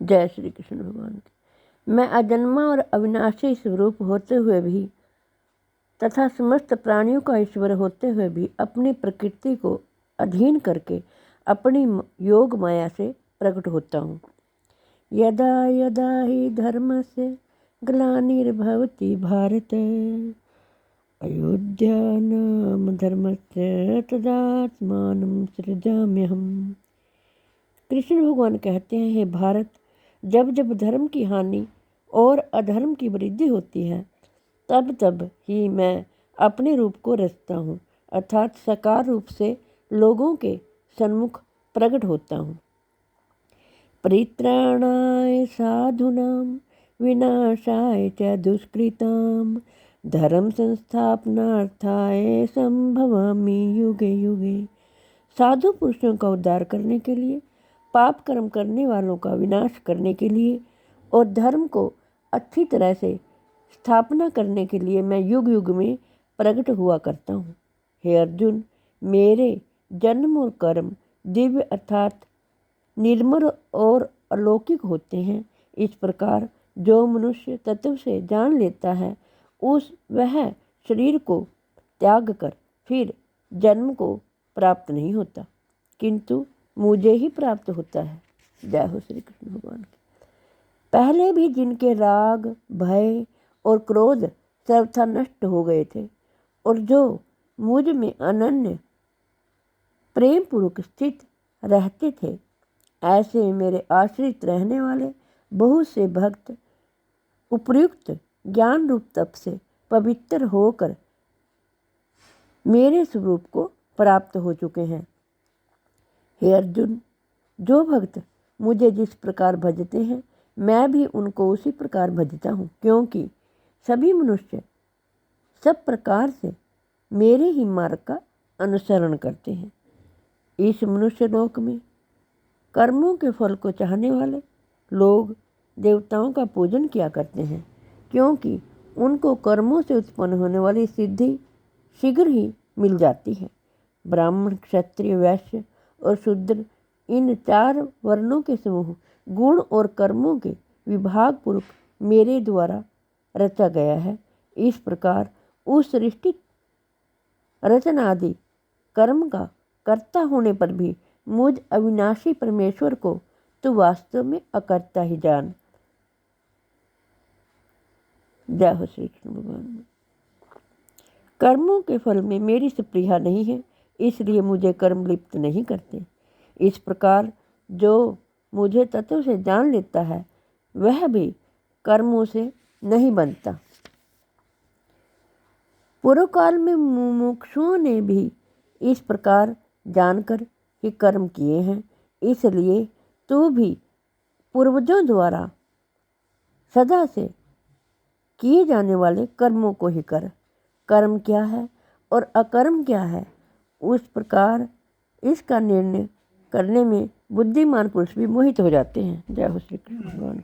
जय श्री कृष्ण भगवान की। मैं अजन्मा और अविनाशी स्वरूप होते हुए भी तथा समस्त प्राणियों का ईश्वर होते हुए भी अपनी प्रकृति को अधीन करके अपनी योग माया से प्रकट होता हूँ। यदा यदा ही धर्मस्य ग्लानिर्भवति भारत अयोध्या नाम धर्मस्य तदात्मानं सृजाम्यहम्। कृष्ण भगवान कहते हैं, हे भारत, जब जब धर्म की हानि और अधर्म की वृद्धि होती है तब तब ही मैं अपने रूप को रचता हूँ, अर्थात साकार रूप से लोगों के सन्मुख प्रकट होता हूँ। परित्राणाय साधूनां विनाशाय च दुष्कृतां धर्म संस्थापनार्थाय संभवामि युगे युगे। साधु पुरुषों का उद्धार करने के लिए, पाप कर्म करने वालों का विनाश करने के लिए और धर्म को अच्छी तरह से स्थापना करने के लिए मैं युग युग में प्रकट हुआ करता हूँ। हे अर्जुन, मेरे जन्म और कर्म दिव्य अर्थात निर्मल और अलौकिक होते हैं। इस प्रकार जो मनुष्य तत्व से जान लेता है वह शरीर को त्याग कर फिर जन्म को प्राप्त नहीं होता, किंतु मुझे ही प्राप्त होता है। जय हो श्री कृष्ण भगवान की। पहले भी जिनके राग, भय और क्रोध सर्वथा नष्ट हो गए थे और जो मुझ में अनन्य प्रेम पूर्वक स्थित रहते थे, ऐसे मेरे आश्रित रहने वाले बहुत से भक्त उपयुक्त ज्ञान रूप तप से पवित्र होकर मेरे स्वरूप को प्राप्त हो चुके हैं। हे अर्जुन, जो भक्त मुझे जिस प्रकार भजते हैं मैं भी उनको उसी प्रकार भजता हूँ, क्योंकि सभी मनुष्य सब प्रकार से मेरे ही मार्ग का अनुसरण करते हैं। इस मनुष्य लोक में कर्मों के फल को चाहने वाले लोग देवताओं का पूजन किया करते हैं, क्योंकि उनको कर्मों से उत्पन्न होने वाली सिद्धि शीघ्र ही मिल जाती है। ब्राह्मण, क्षत्रिय, वैश्य और शूद्र, इन 4 वर्णों के समूह गुण और कर्मों के विभाग पूर्वक मेरे द्वारा रचा गया है। इस प्रकार उस सृष्टि रचना आदि कर्म का कर्ता होने पर भी मुझ अविनाशी परमेश्वर को तो वास्तव में अकर्ता ही जान। जय हो श्री कृष्ण भगवान। कर्मों के फल में मेरी स्पृहा नहीं है, इसलिए मुझे कर्म लिप्त नहीं करते। इस प्रकार जो मुझे तत्व से जान लेता है वह भी कर्मों से नहीं बनता। पूर्व काल में मुमुक्षुओं ने भी इस प्रकार जानकर ही कर्म किए हैं, इसलिए तू भी पूर्वजों द्वारा सदा से किए जाने वाले कर्मों को ही कर। कर्म क्या है और अकर्म क्या है, उस प्रकार इसका निर्णय करने में बुद्धिमान पुरुष भी मोहित हो जाते हैं। जय हो श्री कृष्ण भगवान।